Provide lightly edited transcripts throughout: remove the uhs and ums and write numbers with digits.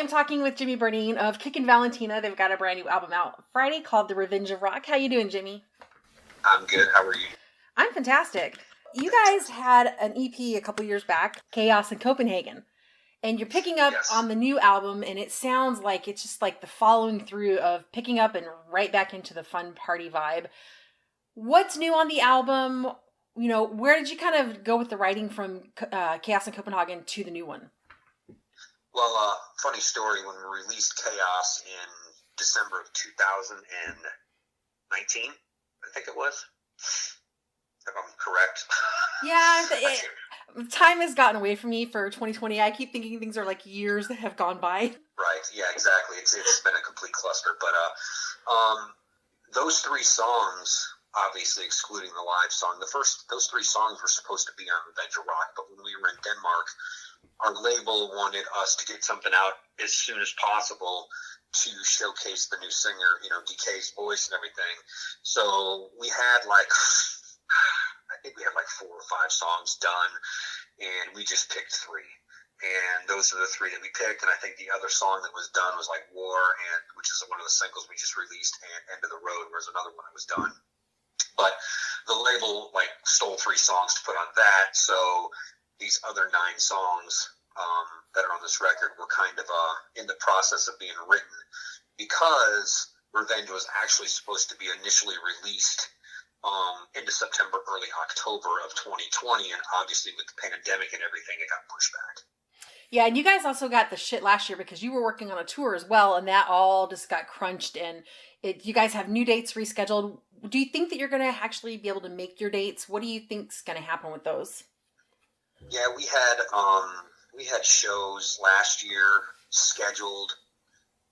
I'm talking with Jimmy Berdine of Kickin Valentina. They've got a brand new album out Friday called The Revenge of Rock. How you doing, Jimmy? I'm good. How are you? I'm fantastic. You guys had an EP a couple years back, Chaos in Copenhagen. And you're picking up Yes. on the new album, and it sounds like it's just like the following through of picking up and right back into the fun party vibe. What's new on the album? You know, where did you kind of go with the writing from Chaos in Copenhagen to the new one? Well, funny story. When we released Chaos in December of 2019, I think it was, if I'm correct. Yeah, time has gotten away from me for 2020. I keep thinking things are like years that have gone by. Right. Yeah, exactly. It's been a complete cluster. But those three songs, obviously excluding the live song, those three songs were supposed to be on Revenge of Rock. But when we were in Denmark, our label wanted us to get something out as soon as possible to showcase the new singer, DK's voice and everything. So we had I think we had 4 or 5 songs done, and we just picked 3. And those are the 3 that we picked. And I think the other song that was done was War, and which is one of the singles we just released, and End of the Road was another one that was done. But the label stole 3 songs to put on that. So these other 9 songs that are on this record were kind of in the process of being written, because Revenge was actually supposed to be initially released into September, early October of 2020, and obviously with the pandemic and everything, it got pushed back. Yeah, and you guys also got the shit last year because you were working on a tour as well, and that all just got crunched, and you guys have new dates rescheduled. Do you think that you're going to actually be able to make your dates? What do you think's going to happen with those? Yeah, we had shows last year scheduled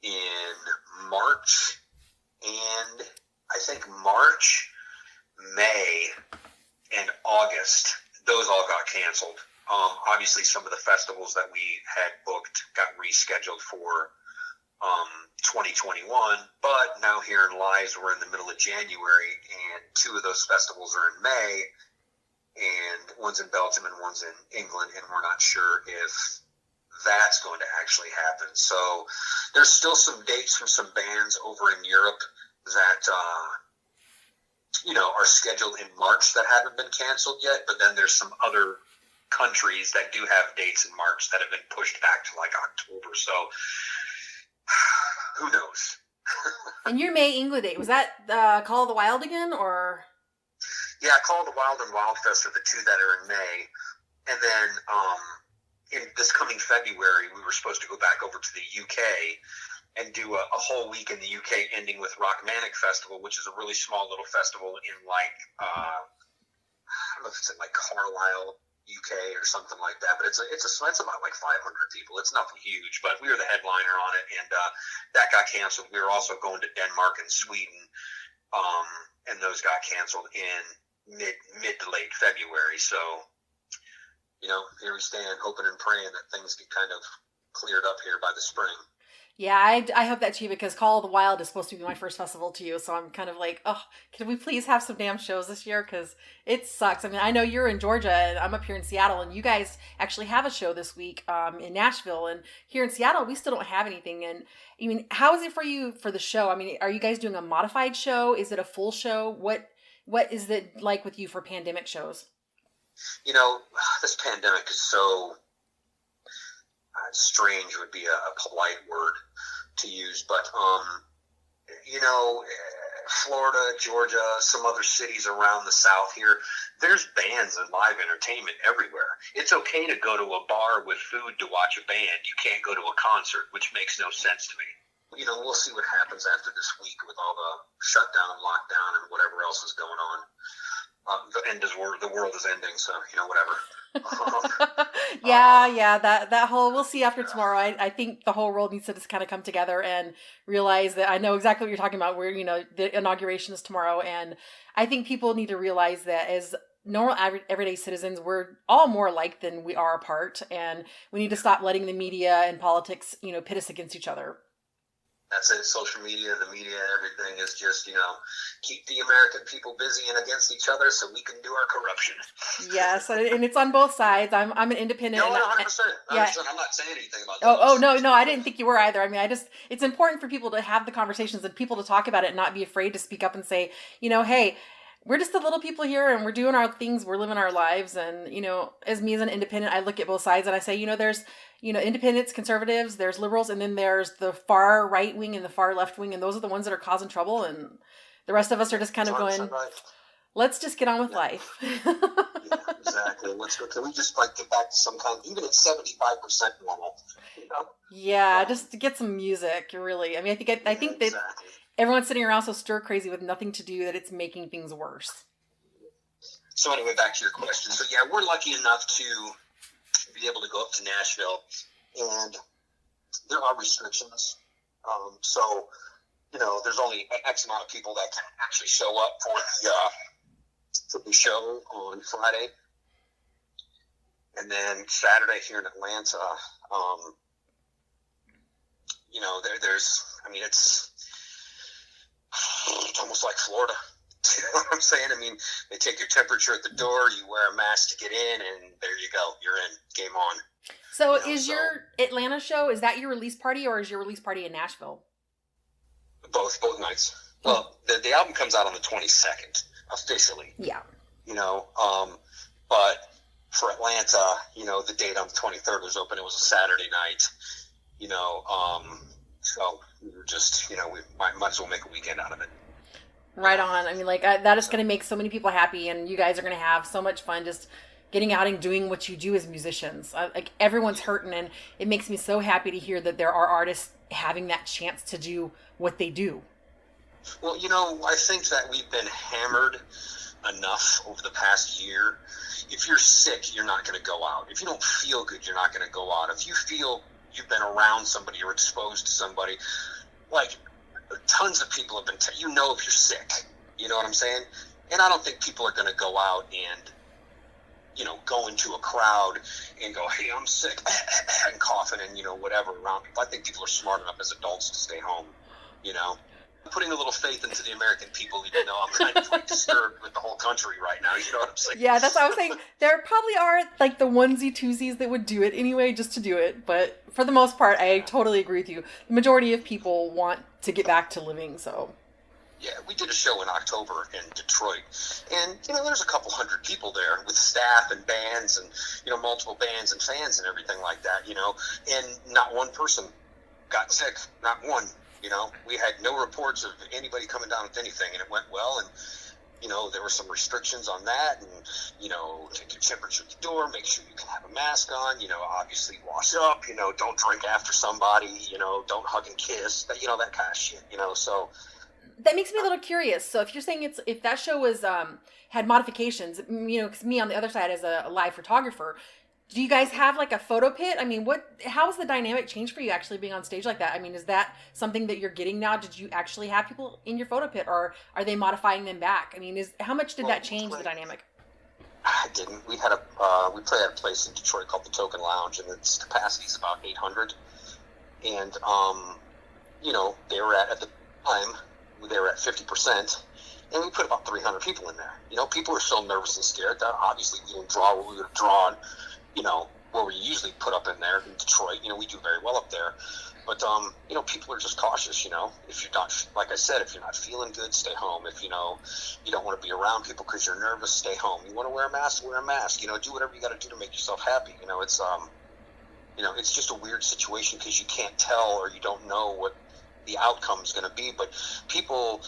in March, and I think March, May, and August, those all got canceled. Obviously, some of the festivals that we had booked got rescheduled for 2021, but now here in Lies, we're in the middle of January, and 2 of those festivals are in May, and one's in Belgium and one's in England, and we're not sure if that's going to actually happen. So there's still some dates from some bands over in Europe that are scheduled in March that haven't been canceled yet, but then there's some other countries that do have dates in March that have been pushed back to October. So who knows? And your May England date, was that Call of the Wild again, or? Yeah, Call of the Wild and Wildfest are the 2 that are in May. And then in this coming February, we were supposed to go back over to the UK and do a whole week in the UK, ending with Rock Manic Festival, which is a really small little festival in I don't know if it's in Carlisle, UK or something like that, but it's about 500 people. It's nothing huge, but we were the headliner on it, and that got canceled. We were also going to Denmark and Sweden, and those got canceled in mid to late February. So, here we stand, hoping and praying that things get kind of cleared up here by the spring. Yeah, I hope that too, because Call of the Wild is supposed to be my first festival too, so I'm kind of can we please have some damn shows this year, because it sucks. I mean, I know you're in Georgia, and I'm up here in Seattle, and you guys actually have a show this week in Nashville, and here in Seattle, we still don't have anything. And I mean, how is it for you for the show? I mean, are you guys doing a modified show? Is it a full show? What is it like with you for pandemic shows? This pandemic is so strange would be a polite word to use, but Florida, Georgia, some other cities around the South here, there's bands and live entertainment everywhere. It's okay to go to a bar with food to watch a band. You can't go to a concert, which makes no sense to me. We'll see what happens after this week with all the shutdown, lockdown, and whatever else is going on. The world is ending, so whatever. Yeah, that whole, we'll see after tomorrow. I think the whole world needs to just kind of come together and realize that I know exactly what you're talking about, where the inauguration is tomorrow, and I think people need to realize that as normal everyday citizens, we're all more alike than we are apart, and we need to stop letting the media and politics pit us against each other. That's it. Social media, the media, everything is just, keep the American people busy and against each other so we can do our corruption. Yes, and it's on both sides. I'm an independent. No, 100%. Yeah. I'm not saying anything about that. Oh, no, I didn't think you were either. I mean, it's important for people to have the conversations and people to talk about it and not be afraid to speak up and say, hey, we're just the little people here and we're doing our things, we're living our lives. And, as me as an independent, I look at both sides and I say, there's, independents, conservatives, there's liberals, and then there's the far right wing and the far left wing. And those are the ones that are causing trouble. And the rest of us are just kind of going, right. Let's just get on with life. Yeah, exactly. Let's go. Can we just get back to some kind, even at 75% normal, Yeah, just to get some music, really. I mean, I think that everyone's sitting around so stir crazy with nothing to do that it's making things worse. So anyway, back to your question. So yeah, we're lucky enough to be able to go up to Nashville, and there are restrictions. So, there's only X amount of people that can actually show up for the show on Friday. And then Saturday here in Atlanta, it's almost like Florida. You know what I'm saying? I mean, they take your temperature at the door, you wear a mask to get in, and there you go. You're in. Game on. So your Atlanta show, is that your release party, or is your release party in Nashville? Both nights. Well, the album comes out on the 22nd, officially. Yeah. But for Atlanta, the date on the 23rd was open. It was a Saturday night, so we were just, we might as well make a weekend out of it. Right on. I mean, that is going to make so many people happy, and you guys are going to have so much fun just getting out and doing what you do as musicians. Everyone's hurting, and it makes me so happy to hear that there are artists having that chance to do what they do. Well, I think that we've been hammered enough over the past year. If you're sick, you're not going to go out. If you don't feel good, you're not going to go out. If you feel you've been around somebody or exposed to somebody, tons of people have been, if you're sick, you know what I'm saying? And I don't think people are going to go out and, go into a crowd and go, hey, I'm sick, and coughing and, whatever around people. I think people are smart enough as adults to stay home, I'm putting a little faith into the American people, even though I'm kind of disturbed with the whole country right now, you know what I'm saying? Yeah, that's what I was saying. There probably are the onesie-twosies that would do it anyway, just to do it. But for the most part, I totally agree with you. The majority of people want to get back to living, so. Yeah, we did a show in October in Detroit, and, there's a couple hundred people there with staff and bands and, multiple bands and fans and everything like that, and not one person got sick, not one. We had no reports of anybody coming down with anything, and it went well. And, there were some restrictions on that, and, take your temperature at the door, make sure you can have a mask on, obviously wash up, don't drink after somebody, don't hug and kiss, that kind of shit, so. That makes me a little curious. So if you're saying if that show was, had modifications, because me on the other side as a live photographer, do you guys have a photo pit? I mean, how has the dynamic changed for you actually being on stage like that? I mean, is that something that you're getting now? Did you actually have people in your photo pit, or are they modifying them back? I mean, how much did that change the dynamic? I didn't. We had we play at a place in Detroit called the Token Lounge, and its capacity is about 800. And, they were at the time, they were at 50%. And we put about 300 people in there. People are so nervous and scared that obviously we didn't draw what we would have drawn, where we usually put up in there in Detroit. We do very well up there. But, people are just cautious, If you're not, like I said, if you're not feeling good, stay home. If, you don't want to be around people because you're nervous, stay home. You want to wear a mask, wear a mask. Do whatever you got to do to make yourself happy. It's just a weird situation because you can't tell or you don't know what the outcome is going to be. But people,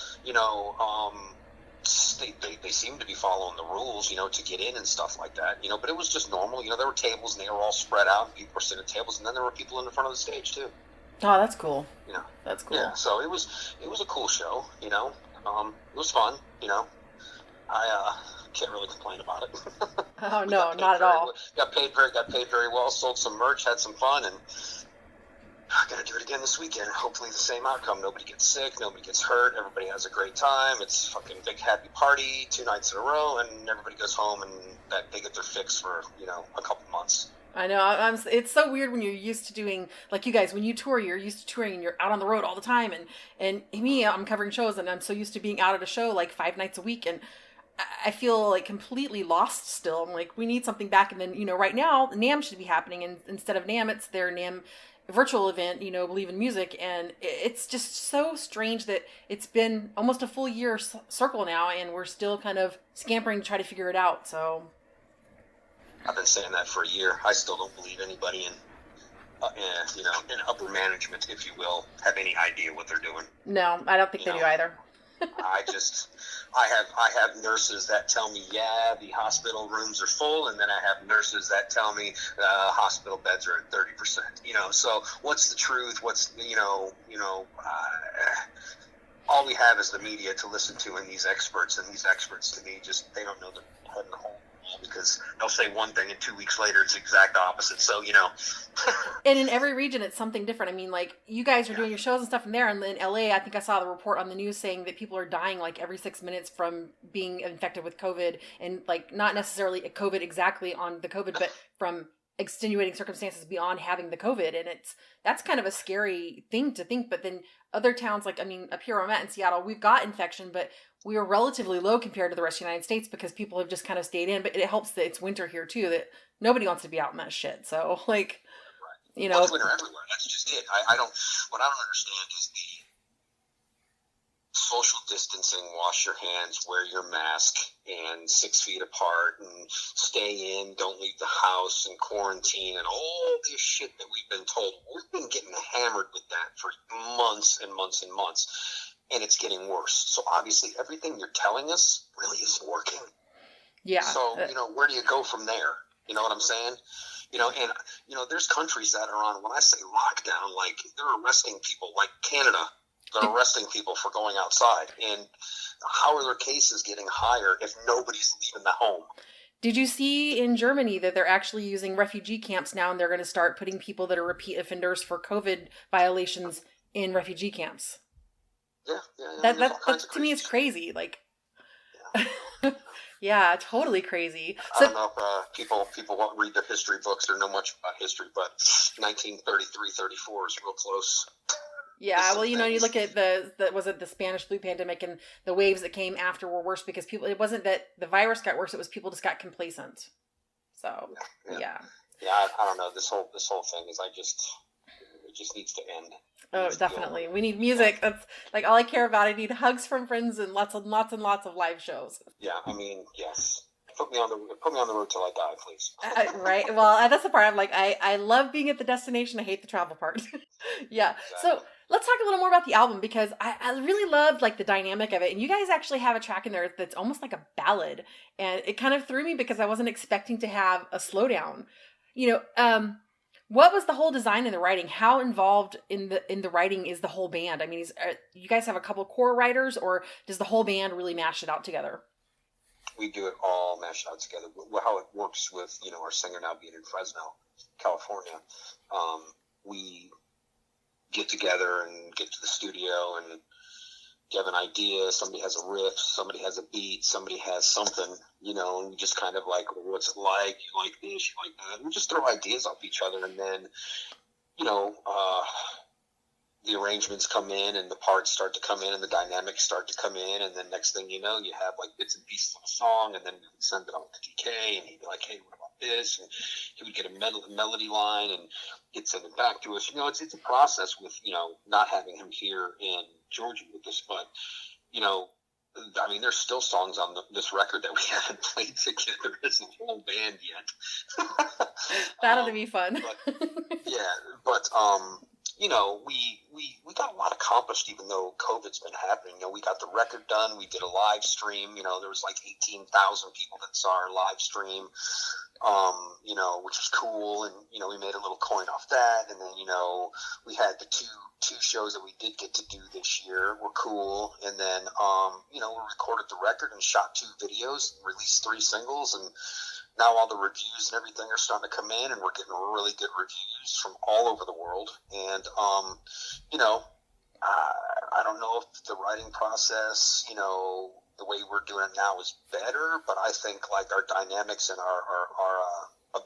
they seem to be following the rules, to get in and stuff like that, but it was just normal. There were tables and they were all spread out and people were sitting at tables, and then there were people in the front of the stage too. Oh, that's cool. That's cool. Yeah. So it was a cool show, it was fun, I can't really complain about it. Oh, no, not at all. Got paid very well, sold some merch, had some fun, and I got to do it again this weekend. Hopefully the same outcome. Nobody gets sick. Nobody gets hurt. Everybody has a great time. It's fucking big happy party 2 nights in a row, and everybody goes home and they get their fix for, a couple months. I know. It's so weird when you're used to doing like you guys when you tour. You're used to touring and you're out on the road all the time. And me, I'm covering shows and I'm so used to being out at a show like 5 nights a week. And I feel like completely lost still. I'm like, we need something back. And then right now NAMM should be happening, and instead of NAMM, it's their NAMM virtual event. Believe in music, and it's just so strange that it's been almost a full year circle now, and we're still kind of scampering to try to figure it out. So I've been saying that for a year. I still don't believe anybody in upper management, if you will, have any idea what they're doing. no, I don't think they do either. I have nurses that tell me, yeah, the hospital rooms are full, and then I have nurses that tell me hospital beds are at 30%. So what's the truth? What's all we have is the media to listen to, and these experts to me just they don't know the head and the whole, because they'll say one thing and 2 weeks later it's the exact opposite. So And in every region, it's something different. I mean, like you guys are doing your shows and stuff in there, and in LA, I think I saw the report on the news saying that people are dying like every 6 minutes from being infected with COVID, and like not necessarily a COVID exactly on the COVID, but from extenuating circumstances beyond having the COVID. And that's kind of a scary thing to think. But then other towns, like, I mean, up here I'm at in Seattle, we've got infection, but we are relatively low compared to the rest of the United States because people have just kind of stayed in. But it helps that it's winter here too, that nobody wants to be out in that shit. So like, well, it's winter everywhere. That's just it. What I don't understand is the social distancing, wash your hands, wear your mask, and 6 feet apart, and stay in, don't leave the house, and quarantine, and all this shit that we've been told. We've been getting hammered with that for months and months and months, and it's getting worse. So obviously everything you're telling us really isn't working. Yeah. So, where do you go from there? You know what I'm saying? There's countries that are on, when I say lockdown, like they're arresting people, like Canada. They're arresting people for going outside. And how are their cases getting higher if nobody's leaving the home? Did you see in Germany that they're actually using refugee camps now, and they're going to start putting people that are repeat offenders for COVID violations in refugee camps? Yeah. That to me is crazy. Like, yeah, totally crazy. I don't know if people won't read their history books or know much about history, but 1933, 34 is real close. Yeah, well, you look at the Spanish flu pandemic, and the waves that came after were worse because it wasn't that the virus got worse, it was people just got complacent. So, yeah. I don't know. This whole thing is it just needs to end. Oh, definitely. We need music. That's like all I care about. I need hugs from friends and lots and lots of live shows. Yeah, I mean, yes. Put me on the road till I die, please. Right. Well, that's the part I'm like, I love being at the destination. I hate the travel part. Yeah. Exactly. So let's talk a little more about the album, because I really loved like the dynamic of it. And you guys actually have a track in there that's almost like a ballad. And it kind of threw me because I wasn't expecting to have a slowdown. What was the whole design and the writing? How involved in the writing is the whole band? I mean, you guys have a couple core writers, or does the whole band really mash it out together? We do it all mashed out together. How it works with, our singer now being in Fresno, California. We get together and get to the studio, and you have an idea. Somebody has a riff, somebody has a beat, somebody has something, and we just kind of like, what's it like? You like this, you like that. We just throw ideas off each other, and then, the arrangements come in and the parts start to come in and the dynamics start to come in, and then next thing you know, you have like bits and pieces of a song, and then we would send it on to DK, and he'd be like, hey, what about this? And he would get a melody line and he'd send it back to us. It's a process with, not having him here in Georgia with us, but, I mean, there's still songs on this record that we haven't played together as a whole band yet. That'll be fun. But we got a lot accomplished, even though COVID's been happening. We got the record done. We did a live stream. There was like 18,000 people that saw our live stream, which was cool. And, we made a little coin off that. And then, we had the two shows that we did get to do this year were cool. And then, we recorded the record and shot 2 videos and released 3 singles. And now all the reviews and everything are starting to come in, and we're getting really good reviews from all over the world. And, I don't know if the writing process, the way we're doing it now is better, but I think like our dynamics and our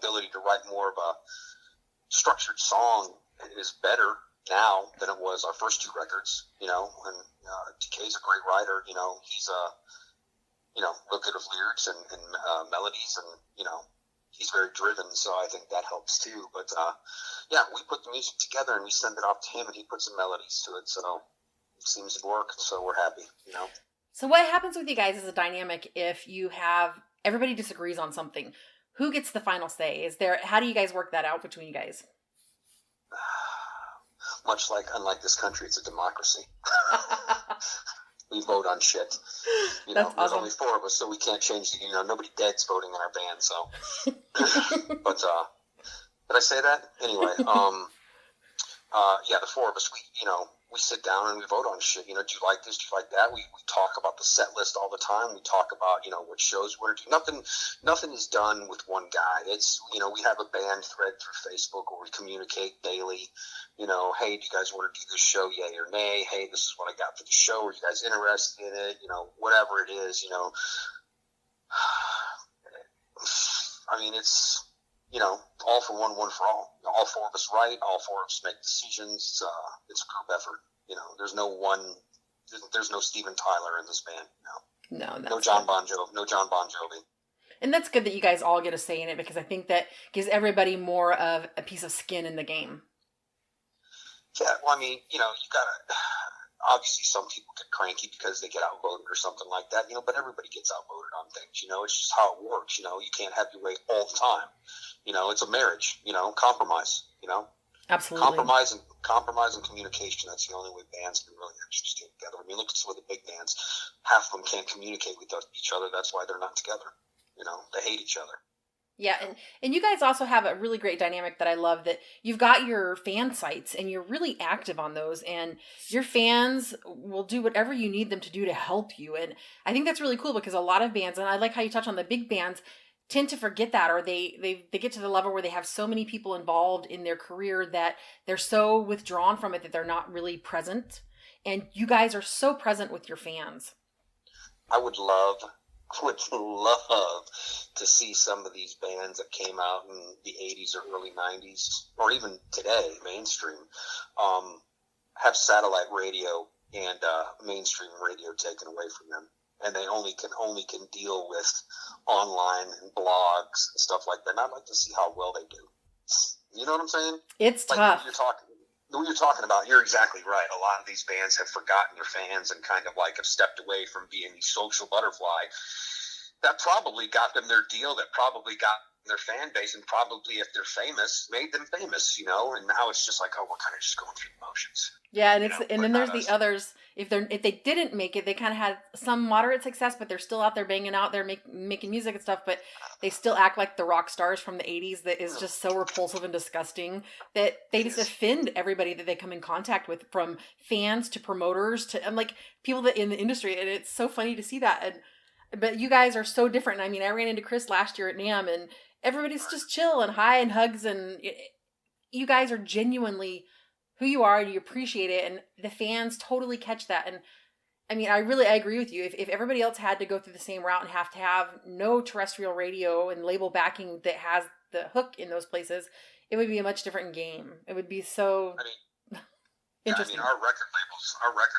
ability to write more of a structured song is better now than it was our first 2 records, and DK's a great writer, he's real good with lyrics and melodies, and he's very driven, so I think that helps too. But we put the music together and we send it off to him, and he puts some melodies to it, so it seems to work, so we're happy. So what happens with you guys as a dynamic if you have everybody disagrees on something? Who gets the final say? How do you guys work that out between you guys? Unlike this country, it's a democracy. We vote on shit. That's there's awesome. only 4 of us, so we can't change nobody dead's voting in our band, so. But, did I say that? Anyway, the 4 of us, we sit down and we vote on shit. Do you like this? Do you like that? We talk about the set list all the time. We talk about, what shows we're doing. Nothing is done with one guy. It's, we have a band thread through Facebook where we communicate daily. Hey, do you guys want to do this show? Yay or nay? Hey, this is what I got for the show. Are you guys interested in it? Whatever it is, I mean, it's, all for one for all. All 4 of us write, all 4 of us make decisions. It's a group effort. There's no Steven Tyler in this band. No John Bon Jovi. And that's good that you guys all get a say in it, because I think that gives everybody more of a piece of skin in the game. Yeah, well, I mean, you gotta, obviously some people get cranky because they get outvoted or something like that, but everybody gets outvoted on things, it's just how it works, you can't have your way all the time. It's a marriage, compromise, Absolutely. Compromise and communication. That's the only way bands can really actually stay together. I mean, look at some of the big bands. Half of them can't communicate with each other. That's why they're not together. They hate each other. Yeah, and you guys also have a really great dynamic that I love, that you've got your fan sites and you're really active on those, and your fans will do whatever you need them to do to help you. And I think that's really cool, because a lot of bands, and I like how you touch on the big bands, tend to forget that, or they get to the level where they have so many people involved in their career that they're so withdrawn from it that they're not really present. And you guys are so present with your fans. I would love to see some of these bands that came out in the 80s or early 90s, or even today, mainstream, have satellite radio and mainstream radio taken away from them. And they only can deal with online and blogs and stuff like that. And I'd like to see how well they do. You know what I'm saying? It's tough. What you're talking about, you're exactly right. A lot of these bands have forgotten their fans and kind of have stepped away from being the social butterfly. That probably got them their deal. That probably got their fan base, and probably, if they're famous, made them famous, And now it's just like, oh, we're kind of just going through the motions. Yeah, and then there's the others. If they didn't make it, they kind of had some moderate success, but they're still out there banging out there, making music and stuff. But they still act like the rock stars from the 80s. That is just so repulsive and disgusting that they just offend everybody that they come in contact with, from fans to promoters to people that in the industry. And it's so funny to see that. But you guys are so different. I mean, I ran into Chris last year at NAMM, and everybody's just chill and high and hugs, and you guys are genuinely who you are, and you appreciate it, and the fans totally catch that. And I mean, I agree with you. If everybody else had to go through the same route and have to have no terrestrial radio and label backing that has the hook in those places, it would be a much different game. It would be so interesting. Our record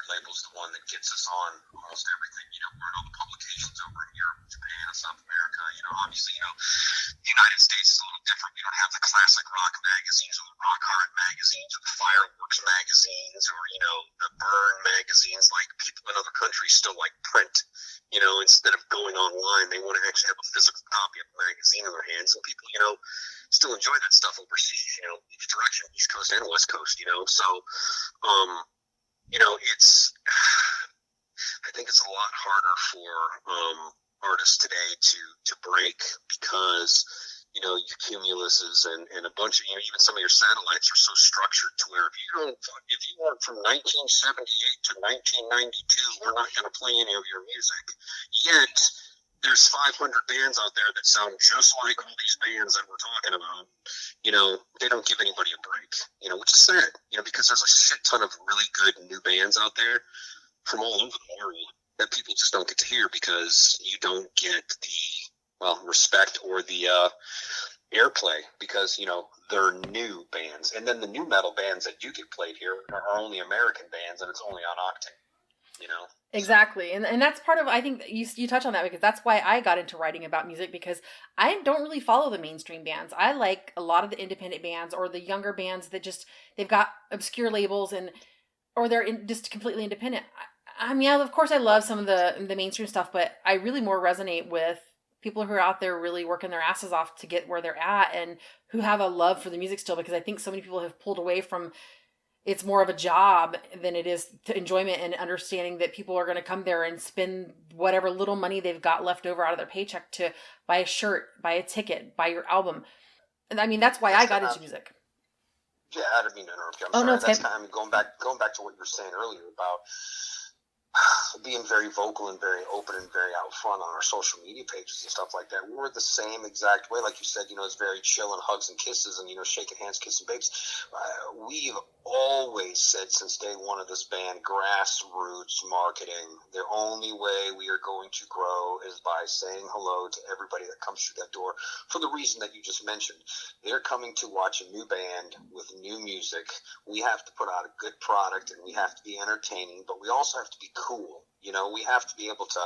label's the one that gets us on almost everything. We're in all the publications over in Europe, Japan, and South America. Obviously, the United States is a little different. We don't have the classic rock magazines or the rock hard magazines or the fireworks magazines or, the burn magazines. People in other countries still like print. Instead of going online, they want to actually have a physical copy of the magazine in their hands. And people, still enjoy that stuff overseas, each direction, East Coast and West Coast, So, it's, I think it's a lot harder for artists today to break, because your Cumuluses and a bunch of, even some of your satellites are so structured to where if you weren't from 1978 to 1992, we're not going to play any of your music. Yet there's 500 bands out there that sound just like all these bands that we're talking about. They don't give anybody a break, which is sad, because there's a shit ton of really good new bands out there from all over the world that people just don't get to hear, because you don't get the respect or the airplay because, they're new bands. And then the new metal bands that do get played here are only American bands, and it's only on Octane, Exactly. And that's part of, I think you touch on that because that's why I got into writing about music, because I don't really follow the mainstream bands. I like a lot of the independent bands or the younger bands that just, they've got obscure labels or they're just completely independent. I mean, of course I love some of the mainstream stuff, but I really more resonate with people who are out there really working their asses off to get where they're at and who have a love for the music still, because I think so many people have pulled away from it's more of a job than it is to enjoyment and understanding that people are going to come there and spend whatever little money they've got left over out of their paycheck to buy a shirt, buy a ticket, buy your album. And I mean, that's why I got into music. Yeah, I didn't mean to interrupt you. I'm sorry. No, that's kind of going back to what you were saying earlier about being very vocal and very open and very out front on our social media pages and stuff like that. We're the same exact way. Like you said, it's very chill and hugs and kisses and, shaking hands, kissing babies. We've always said since day one of this band, grassroots marketing. The only way we are going to grow is by saying hello to everybody that comes through that door for the reason that you just mentioned. They're coming to watch a new band with new music. We have to put out a good product and we have to be entertaining, but we also have to be cool. We have to be able to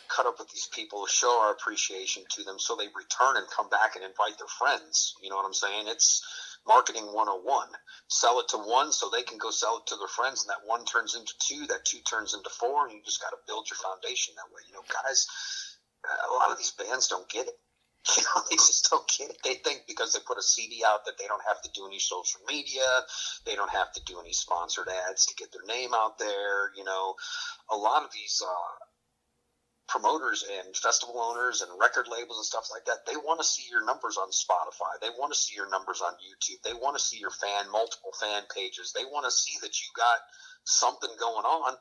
cut up with these people, show our appreciation to them so they return and come back and invite their friends. You know what I'm saying? It's marketing 101. Sell it to one so they can go sell it to their friends, and that one turns into two, that two turns into four, and you just got to build your foundation that way. Guys, a lot of these bands don't get it. They just don't get it. They think because they put a CD out that they don't have to do any social media. They don't have to do any sponsored ads to get their name out there. A lot of these promoters and festival owners and record labels and stuff like that, they want to see your numbers on Spotify. They want to see your numbers on YouTube. They want to see your multiple fan pages. They want to see that you got something going on.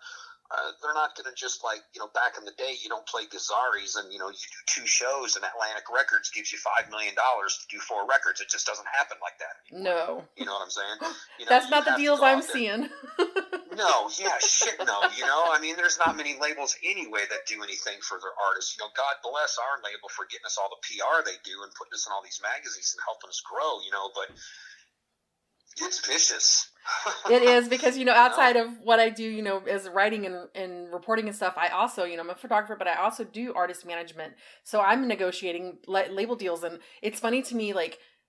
They're not going to just back in the day, you don't play Gazzari's and, you do two shows and Atlantic Records gives you $5 million to do 4 records. It just doesn't happen like that anymore. No. You know what I'm saying? That's not the deals I'm seeing. No, yeah, shit no. I mean, there's not many labels anyway that do anything for their artists. God bless our label for getting us all the PR they do and putting us in all these magazines and helping us grow, but it's vicious. It is because, outside of what I do, as writing and reporting and stuff, I also, I'm a photographer, but I also do artist management. So I'm negotiating label deals. And it's funny to me,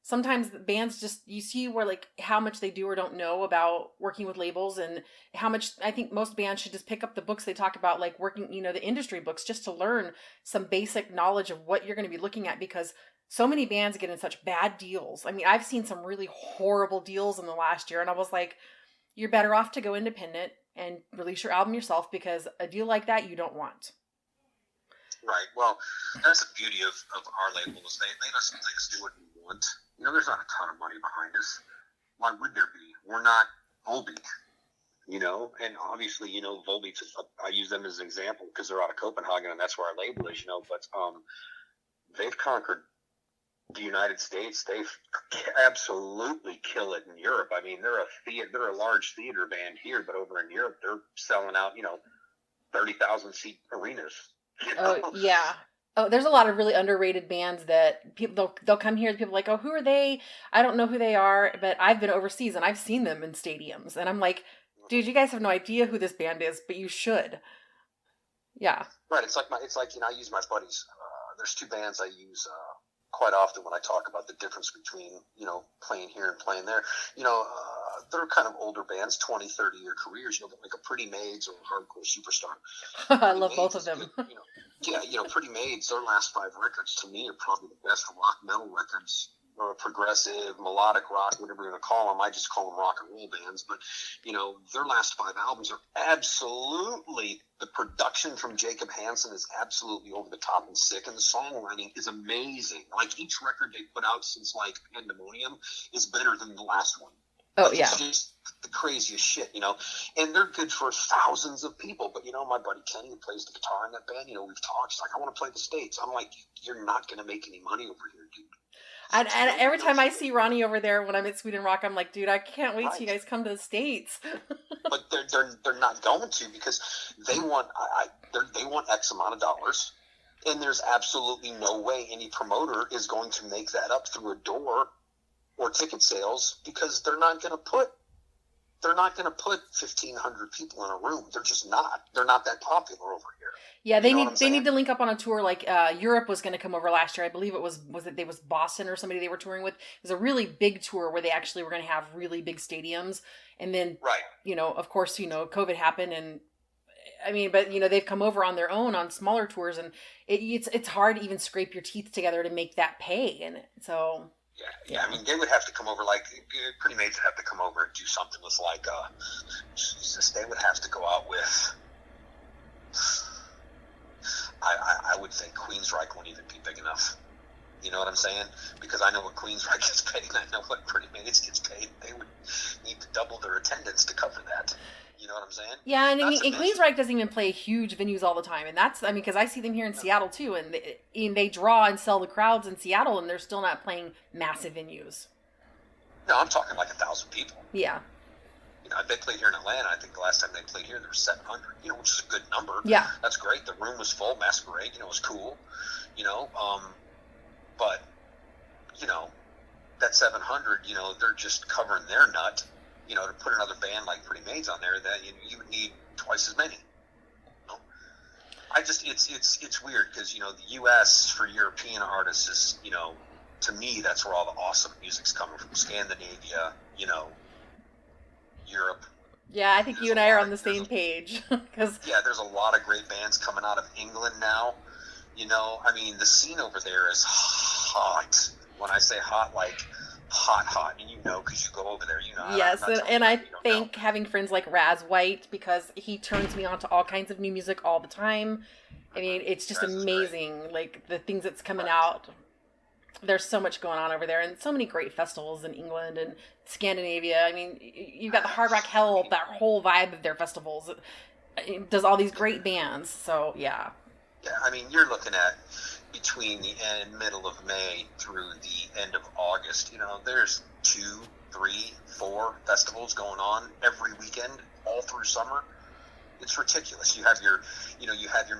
sometimes the bands just, you see where how much they do or don't know about working with labels and how much I think most bands should just pick up the books they talk about, working, the industry books, just to learn some basic knowledge of what you're going to be looking at, because so many bands get in such bad deals. I mean, I've seen some really horrible deals in the last year, and I was like, you're better off to go independent and release your album yourself, because a deal like that you don't want. Right. Well, that's the beauty of our labels. They let us do what we want. There's not a ton of money behind us. Why would there be? We're not Volbeat, and obviously, Volbeat, I use them as an example because they're out of Copenhagen and that's where our label is, but they've conquered the United States. They absolutely kill it in Europe. I mean, they're a large theater band here, but over in Europe, they're selling out, 30,000 seat arenas. Oh, yeah. Oh, there's a lot of really underrated bands that people, they'll come here and people are like, oh, who are they? I don't know who they are, but I've been overseas and I've seen them in stadiums. And I'm like, dude, you guys have no idea who this band is, but you should. Yeah. Right. It's like I use my buddies. There's 2 bands I use quite often when I talk about the difference between, playing here and playing there. They're kind of older bands, 20, 30-year careers, but like a Pretty Maids or Hardcore Superstar. I love both of them. Pretty Maids, their last 5 records to me are probably the best rock metal records, or progressive, melodic rock, whatever you're going to call them. I just call them rock and roll bands. But, their last 5 albums are absolutely, the production from Jacob Hansen is absolutely over the top and sick, and the songwriting is amazing. Each record they put out since, Pandemonium is better than the last one. Oh, yeah. It's just the craziest shit, and they're good for thousands of people. But, my buddy Kenny, who plays the guitar in that band, we've talked. He's like, I want to play the States. I'm like, you're not going to make any money over here, dude. And every time I see Ronnie over there when I'm at Sweden Rock, I'm like, dude, I can't wait till you guys come to the States. But they're not going to, because they want X amount of dollars. And there's absolutely no way any promoter is going to make that up through a door or ticket sales, because they're not going to put 1,500 people in a room. They're just not. They're not that popular over here. Yeah, they need to link up on a tour. Like Europe was going to come over last year. I believe it was Boston or somebody they were touring with. It was a really big tour where they actually were going to have really big stadiums. And then, right, of course, COVID happened, and I mean, but they've come over on their own on smaller tours, and it's hard to even scrape your teeth together to make that pay. And so. Yeah. I mean, they would have to come over, like, Pretty Maids would have to come over and do something with, like, Jesus, they would have to go out with, I would think Queensryche won't even be big enough. You know what I'm saying? Because I know what Queensryche gets paid, and I know what Pretty Maids gets paid. They would need to double their attendance to cover that. You know what I'm saying? Yeah, and Queensryche doesn't even play huge venues all the time, and that's, because I see them here in Seattle too, and they draw and sell the crowds in Seattle, and they're still not playing massive venues. No, I'm talking like 1,000 people. Yeah. They played here in Atlanta. I think the last time they played here, there were 700. Which is a good number. Yeah. That's great. The room was full. Masquerade, it was cool. But that 700, they're just covering their nut. To put another band like Pretty Maids on there, that you would need twice as many. It's weird because the U.S. for European artists is to me that's where all the awesome music's coming from. Scandinavia, Europe. Yeah, I think you and I are on the same page. There's a lot of great bands coming out of England now. I mean, the scene over there is hot. When I say hot, like hot, and because you go over there, Yes, and I think having friends like Raz White, because he turns me on to all kinds of new music all the time. I mean, it's just amazing, like the things that's coming out. There's so much going on over there, and so many great festivals in England and Scandinavia. I mean, you've got the Hard Rock Hell, that whole vibe of their festivals. It does all these great bands, so yeah. Yeah, I mean, you're looking at between the middle of May through the end of August, there's 2, 3, 4 festivals going on every weekend, all through summer. It's ridiculous. You have your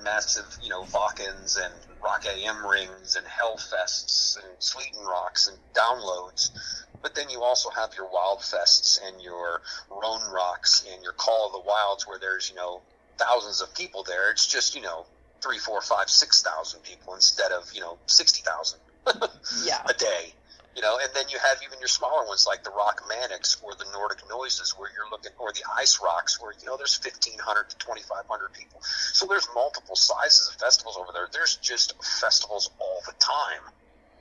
massive, Vakens and Rock AM rings and Hellfests and Sweden Rocks and downloads. But then you also have your Wild Fests and your Rhone Rocks and your Call of the Wilds, where there's, thousands of people there. It's just, 3, 4, 5, 6,000 people instead of 60,000 a day. And then you have even your smaller ones like the Rock Manics or the Nordic Noises, where you're looking, or the Ice Rocks, where there's 1,500 to 2,500 people. So there's multiple sizes of festivals over there. There's just festivals all the time,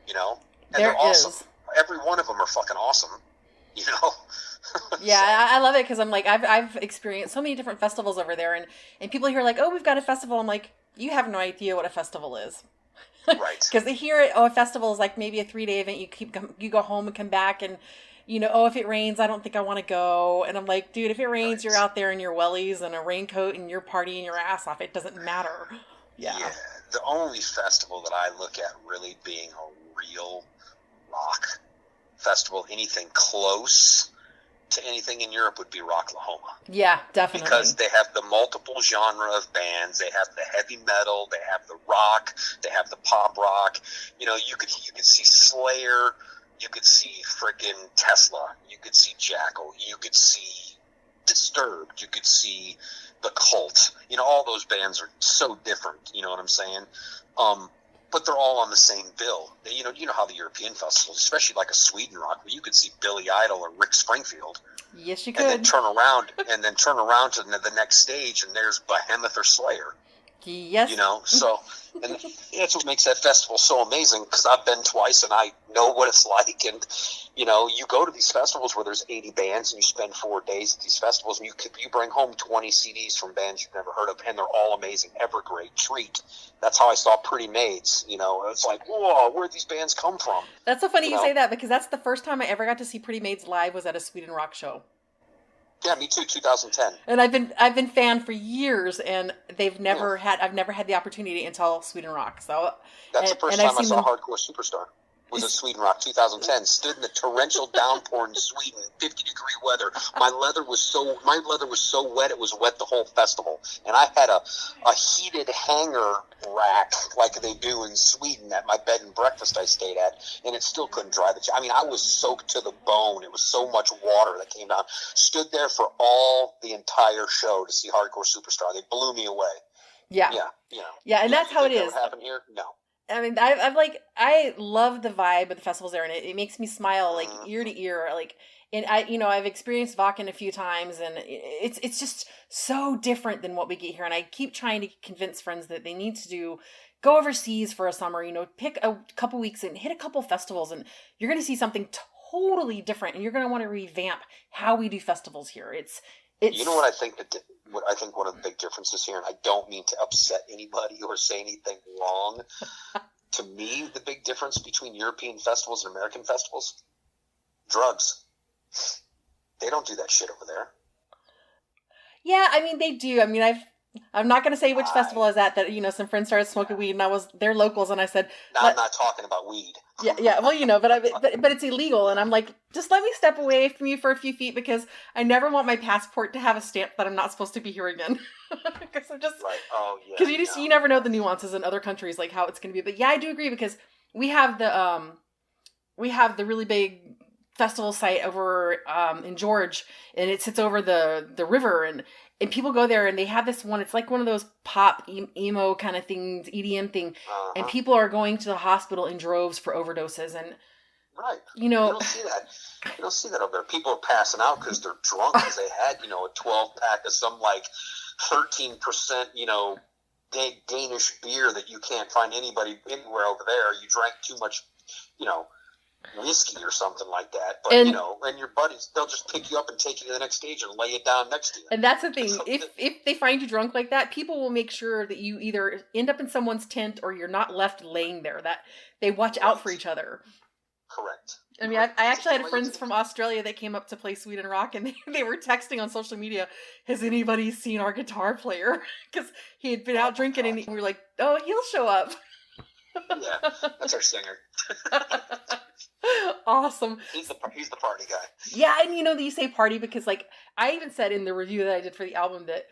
and they're awesome. Every one of them are fucking awesome, Yeah, I love it because I'm like, I've experienced so many different festivals over there, and people here are like, oh, we've got a festival. I'm like, you have no idea what a festival is. Right. Because they hear it, a festival is like maybe a 3-day event. You go home and come back, and if it rains, I don't think I want to go. And I'm like, dude, if it rains, You're out there in your wellies and a raincoat and you're partying your ass off. It doesn't matter. Yeah. The only festival that I look at really being a real rock festival, anything close to anything in Europe, would be Rocklahoma. Yeah, definitely. Because they have the multiple genre of bands. They have the heavy metal. They have the rock. They have the pop rock. You could see Slayer. You could see friggin' Tesla. You could see Jackal. You could see Disturbed. You could see The Cult. All those bands are so different. You know what I'm saying? But they're all on the same bill. You know how the European festivals, especially like a Sweden Rock, where you could see Billy Idol or Rick Springfield. Yes, you could. And then turn around to the next stage, and there's Behemoth or Slayer. Yes. So, and that's what makes that festival so amazing, because I've been twice and I know what it's like. And, you go to these festivals where there's 80 bands and you spend 4 days at these festivals, and you bring home 20 CDs from bands you've never heard of, and they're all amazing. Evergrey, Treat. That's how I saw Pretty Maids. It's like, whoa, where'd these bands come from? That's so funny you say that, because that's the first time I ever got to see Pretty Maids live was at a Sweden Rock show. Yeah, me too. 2010. And I've been fan for years, and I've never had the opportunity until Sweden Rock. So that's the first time I saw Hardcore Superstar. was at Sweden Rock 2010. Stood in the torrential downpour in Sweden, 50-degree weather. My leather was so wet it was wet the whole festival. And I had a heated hanger rack like they do in Sweden at my bed and breakfast I stayed at, and it still couldn't dry the. I mean, I was soaked to the bone. It was so much water that came down. Stood there for the entire show to see Hardcore Superstar. They blew me away. Yeah. Yeah. You know. Yeah, and that's how it is. That would happen here? No. I mean, I love the vibe of the festivals there, and it makes me smile like ear to ear. Like, and I've experienced Wacken a few times, and it's just so different than what we get here. And I keep trying to convince friends that they need to go overseas for a summer. Pick a couple weeks and hit a couple festivals, and you're going to see something totally different, and you're going to want to revamp how we do festivals here. It's you know what I think I think one of the big differences here, and I don't mean to upset anybody or say anything wrong. To me, the big difference between European festivals and American festivals, drugs. They don't do that shit over there. Yeah, I mean they do. I mean I'm not going to say which festival I was at that some friends started smoking weed, and they're locals, and I said, no, I'm not talking about weed. Yeah. Well, but it's illegal, and I'm like, just let me step away from you for a few feet because I never want my passport to have a stamp that I'm not supposed to be here again. Because I'm just right. Oh yeah. Because you never know the nuances in other countries, like how it's going to be. But yeah, I do agree because we have the really big festival site over in George, and it sits over the river, and people go there, and they have this one. It's like one of those pop emo kind of things, EDM thing, and people are going to the hospital in droves for overdoses. And right, you don't see that. You don't see that over there. People are passing out because they're drunk because they had a 12-pack of some like 13%, Danish beer that you can't find anywhere over there. You drank too much, whiskey or something like that. But, and your buddies, they'll just pick you up and take you to the next stage and lay it down next to you. And that's the thing. If they find you drunk like that, people will make sure that you either end up in someone's tent or you're not left laying there, that they watch out for each other. Correct. I mean, I actually had friends from Australia that came up to play Sweden Rock, and they were texting on social media, has anybody seen our guitar player? Because he had been out drinking, and we were like, oh, he'll show up. Yeah, that's our singer. Awesome. He's the party guy. Yeah, and you say party because, like, I even said in the review that I did for the album that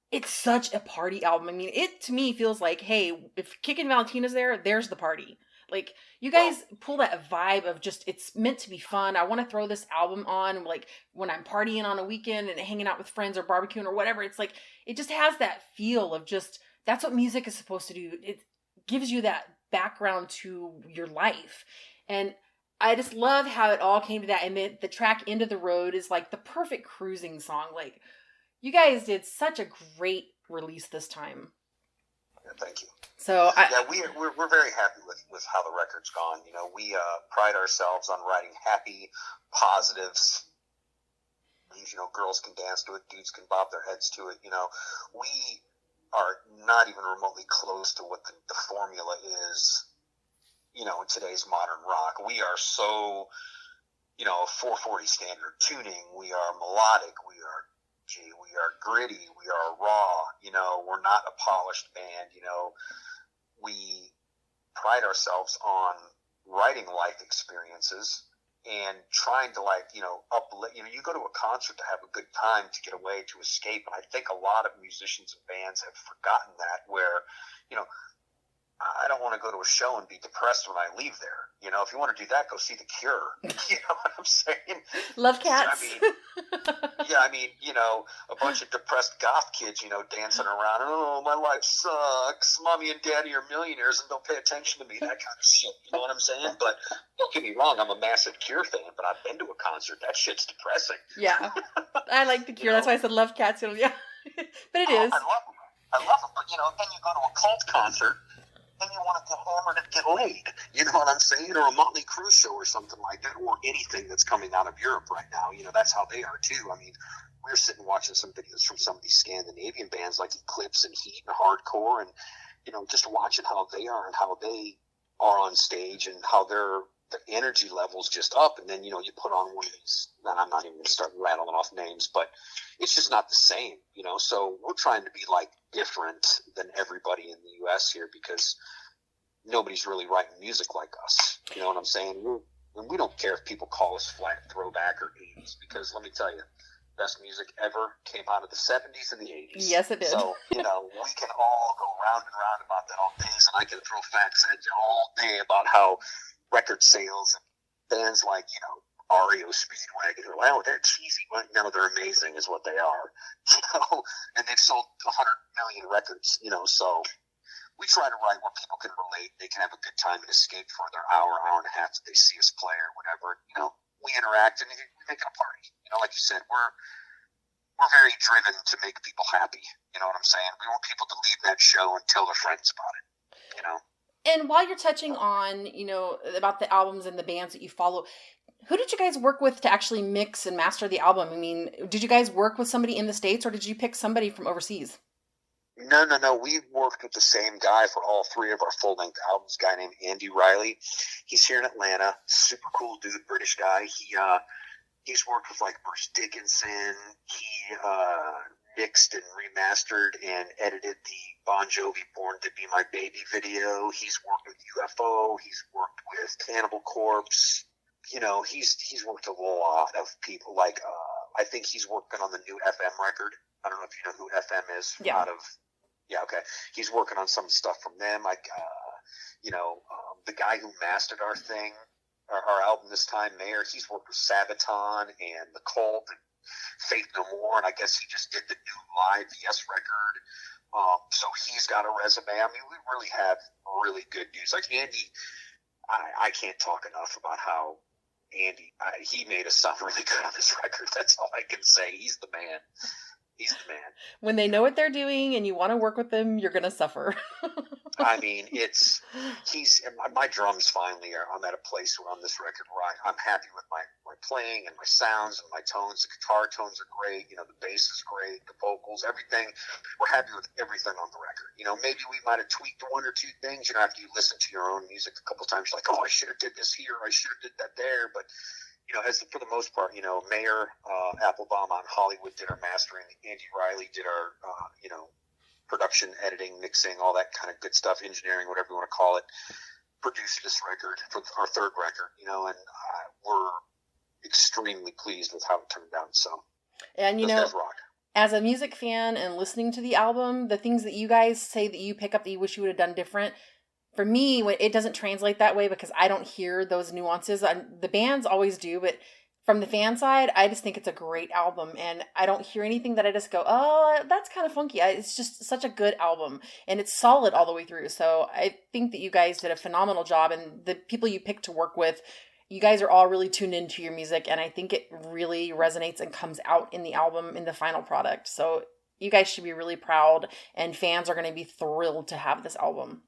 it's such a party album. I mean, it to me feels like, hey, if Kickin Valentina's there's the party. Like, you guys pull that vibe of just, it's meant to be fun. I want to throw this album on, like, when I'm partying on a weekend and hanging out with friends or barbecuing or whatever. It's like, it just has that feel of just, that's what music is supposed to do. It gives you that background to your life. And I just love how it all came to that. And the track End of the Road is like the perfect cruising song. Like, you guys did such a great release this time. Yeah, thank you. So we're very happy with how the record's gone. We pride ourselves on writing happy, positives. Girls can dance to it, dudes can bob their heads to it. We are not even remotely close to what the formula is. In today's modern rock, we are so 440 standard tuning. We are melodic. We are gritty. We are raw. We're not a polished band. We pride ourselves on writing life experiences and trying to uplift. You go to a concert to have a good time, to get away, to escape. And I think a lot of musicians and bands have forgotten that, where, I don't want to go to a show and be depressed when I leave there. If you want to do that, go see The Cure. You know what I'm saying? Love Cats. A bunch of depressed goth kids, dancing around. Oh, my life sucks. Mommy and Daddy are millionaires and don't pay attention to me. That kind of shit. You know what I'm saying? But don't get me wrong, I'm a massive Cure fan, but I've been to a concert. That shit's depressing. Yeah. I like The Cure. That's why I said Love Cats. Yeah. But it is. I love them. But, then you go to a cult concert, and you want to get hammered and get laid. You know what I'm saying? Or a Motley Crue show or something like that, or anything that's coming out of Europe right now. That's how they are too. I mean, we're sitting watching some videos from some of these Scandinavian bands like Eclipse and Heat and Hardcore, and, just watching how they are and how they are on stage and how their energy level's just up. And then, you put on one of these, and I'm not even going to start rattling off names, but it's just not the same, So we're trying to be like different than everybody in the U.S. here because, nobody's really writing music like us. You know what I'm saying? We don't care if people call us flat throwback or 80s, because let me tell you, best music ever came out of the 70s and the 80s. Yes, it did. So, you know, we can all go round and round about that all days, and I can throw facts at you all day about how record sales and bands like, you know, REO Speedwagon are like, oh, they're cheesy. Well, no, they're amazing is what they are. You know, and they've sold 100 million records, you know, so we try to write where people can relate. They can have a good time and escape for their hour and a half that they see us play or whatever. You know, we interact and we make it a party. You know, like you said, we're very driven to make people happy. You know what I'm saying? We want people to leave that show and tell their friends about it. You know. And while you're touching on, you know, about the albums and the bands that you follow, who did you guys work with to actually mix and master the album? I mean, did you guys work with somebody in the States, or did you pick somebody from overseas? No. We worked with the same guy for all three of our full-length albums, a guy named Andy Riley. He's here in Atlanta. Super cool dude, British guy. He's worked with like Bruce Dickinson. He mixed and remastered and edited the Bon Jovi Born to Be My Baby video. He's worked with UFO. He's worked with Cannibal Corpse. You know, he's worked a lot of people. Like, I think he's working on the new FM record. I don't know if you know who FM is. Yeah. Okay. He's working on some stuff from them. The guy who mastered our thing, our album this time, Mayer, he's worked with Sabaton and The Cult and Faith No More, and I guess he just did the new live Yes record. So he's got a resume. I mean, we really have really good dudes. Like Andy, I can't talk enough about how Andy, he made us sound really good on this record. That's all I can say. He's the man. He's the man. When they know what they're doing and you want to work with them, you're going to suffer. I mean, my drums finally I'm at a place where on this record where I'm happy with my playing and my sounds and my tones. The guitar tones are great. You know, the bass is great. The vocals, everything. We're happy with everything on the record. You know, maybe we might have tweaked one or two things. You know, after you listen to your own music a couple times, you're like, oh, I should have did this here. I should have did that there. But you know, for the most part, you know, Mayer, Applebaum on Hollywood did our mastering. Andy Riley did our, production, editing, mixing, all that kind of good stuff, engineering, whatever you want to call it. Produced this record for our third record, you know, and we're extremely pleased with how it turned out. So, and you know, as a music fan and listening to the album, the things that you guys say that you pick up that you wish you would have done different. For me, it doesn't translate that way because I don't hear those nuances. The bands always do, but from the fan side, I just think it's a great album. And I don't hear anything that I just go, oh, that's kind of funky. It's just such a good album. And it's solid all the way through. So I think that you guys did a phenomenal job. And the people you picked to work with, you guys are all really tuned into your music. And I think it really resonates and comes out in the album, in the final product. So you guys should be really proud. And fans are going to be thrilled to have this album.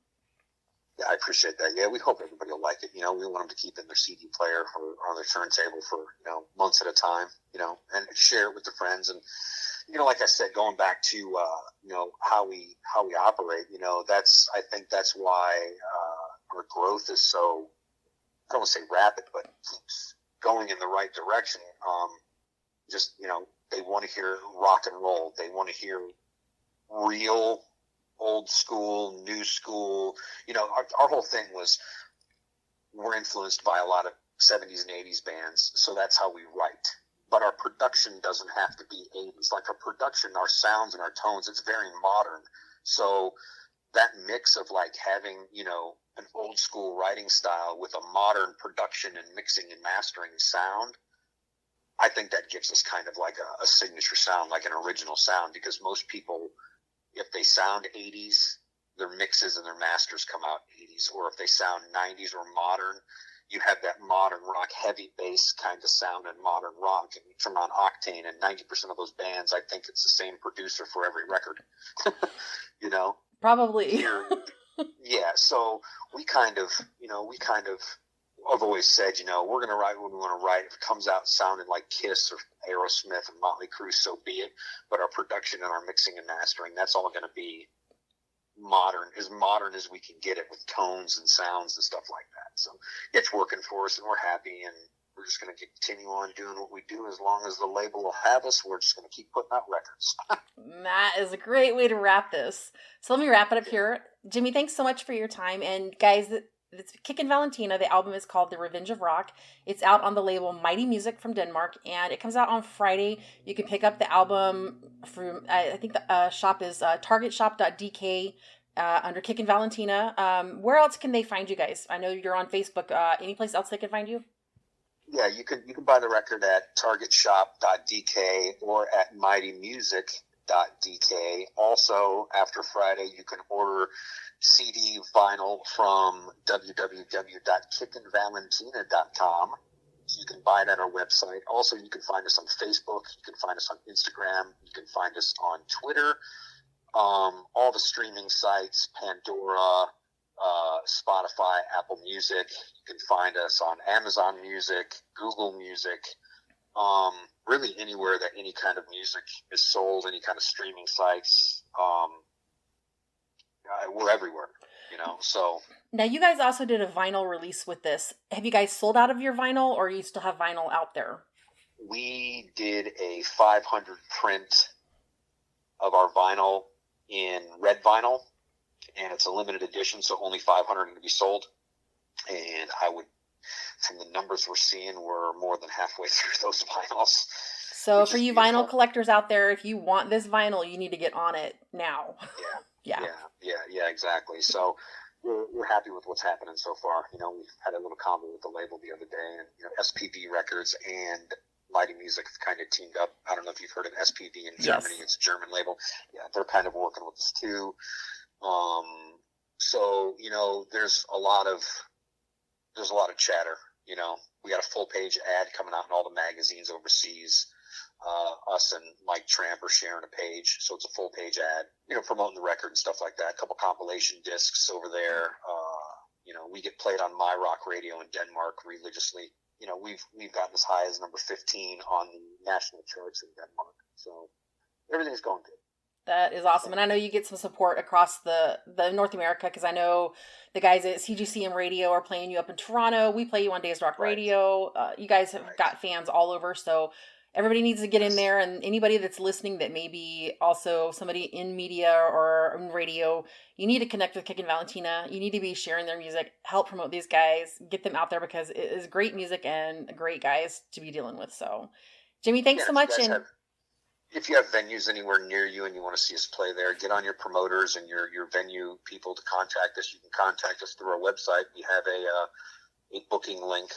Yeah, I appreciate that. Yeah, we hope everybody will like it. You know, we want them to keep it in their CD player or on their turntable for, you know, months at a time, you know, and share it with their friends. And, you know, like I said, going back to, you know, how we operate, you know, I think that's why our growth is so, I don't want to say rapid, but keeps going in the right direction. Just, you know, they want to hear rock and roll. They want to hear real old school, new school. You know, our whole thing was we're influenced by a lot of 70s and 80s bands, so that's how we write. But our production doesn't have to be 80s. Like our production, our sounds and our tones, it's very modern. So that mix of like having, you know, an old school writing style with a modern production and mixing and mastering sound, I think that gives us kind of like a signature sound, like an original sound, because most people, if they sound 80s, their mixes and their masters come out 80s. Or if they sound 90s or modern, you have that modern rock, heavy bass kind of sound in modern rock. And you turn on Octane, and 90% of those bands, I think it's the same producer for every record. You know? Probably. Yeah, so we kind of, I've always said, you know, we're going to write when we want to write. If it comes out sounding like Kiss or Aerosmith and Motley Crue, so be it. But our production and our mixing and mastering, that's all going to be modern as we can get it, with tones and sounds and stuff like that. So it's working for us, and we're happy, and we're just going to continue on doing what we do as long as the label will have us. We're just going to keep putting out records. That is a great way to wrap this. So let me wrap it up here. Jimmy, thanks so much for your time. And guys, it's Kickin Valentina. The album is called The Revenge of Rock. It's out on the label Mighty Music from Denmark, and it comes out on Friday. You can pick up the album from, I think the shop is targetshop.dk under Kickin Valentina. Where else can they find you guys? I know you're on Facebook. Any place else they can find you? Yeah, you can buy the record at targetshop.dk or at mightymusic.dk. Also, after Friday, you can order CD vinyl from www.kickinvalentina.com. So you can buy it at our website. Also, you can find us on Facebook. You can find us on Instagram. You can find us on Twitter. All the streaming sites, Pandora, Spotify, Apple Music. You can find us on Amazon Music, Google Music, really anywhere that any kind of music is sold, any kind of streaming sites. We're everywhere, so. Now, you guys also did a vinyl release with this. Have you guys sold out of your vinyl, or you still have vinyl out there? We did a 500 print of our vinyl in red vinyl, and it's a limited edition, so only 500 are going to be sold. And from the numbers we're seeing, we're more than halfway through those vinyls. So for you vinyl collectors out there, if you want this vinyl, you need to get on it now. Yeah, exactly. So we're happy with what's happening so far. We had a little convo with the label the other day, and SPV Records and Mighty Music have kind of teamed up. I don't know if you've heard of SPV in Germany. Yes. It's a German label. Yeah, they're kind of working with us too. So there's a lot of chatter. We got a full page ad coming out in all the magazines overseas. Us and Mike Tramp are sharing a page, so it's a full page ad, promoting the record and stuff like that. A couple compilation discs over there. We get played on My Rock Radio in Denmark religiously. We've gotten as high as number 15 on the national charts in Denmark. So everything's going good. That is awesome. And I know you get some support across the North America, because I know the guys at CGCM Radio are playing you up in Toronto. We play you on Days Rock Radio. You guys have got fans all over. So everybody needs to get in there. And anybody that's listening that may be also somebody in media or in radio, you need to connect with Kickin Valentina. You need to be sharing their music, help promote these guys, get them out there, because it is great music and great guys to be dealing with. So Jimmy, thanks so much. If you have venues anywhere near you and you want to see us play there, get on your promoters and your venue people to contact us. You can contact us through our website. We have a booking link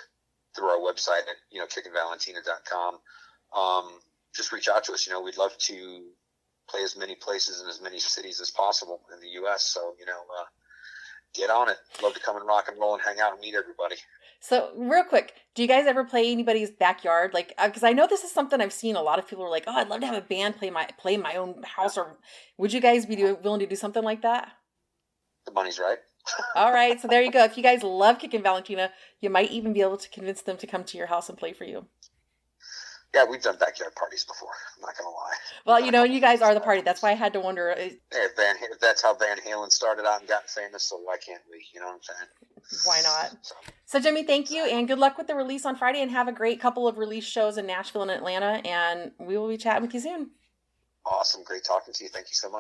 through our website at kickinvalentina.com. Just reach out to us. We'd love to play as many places in as many cities as possible in the U.S. So get on it. Love to come and rock and roll and hang out and meet everybody. So real quick, do you guys ever play anybody's backyard? Like, because I know this is something I've seen a lot of people are like, oh, I'd love to have a band play in my own house. Or would you guys be willing to do something like that? The money's right. All right. So there you go. If you guys love Kickin Valentina, you might even be able to convince them to come to your house and play for you. Yeah, we've done backyard parties before. I'm not going to lie. Well, you guys are the party. That's why I had to wonder. If that's how Van Halen started out and got famous, so why can't we? You know what I'm saying? Why not? So Jimmy, thank you, and good luck with the release on Friday, and have a great couple of release shows in Nashville and Atlanta, and we will be chatting with you soon. Awesome. Great talking to you. Thank you so much.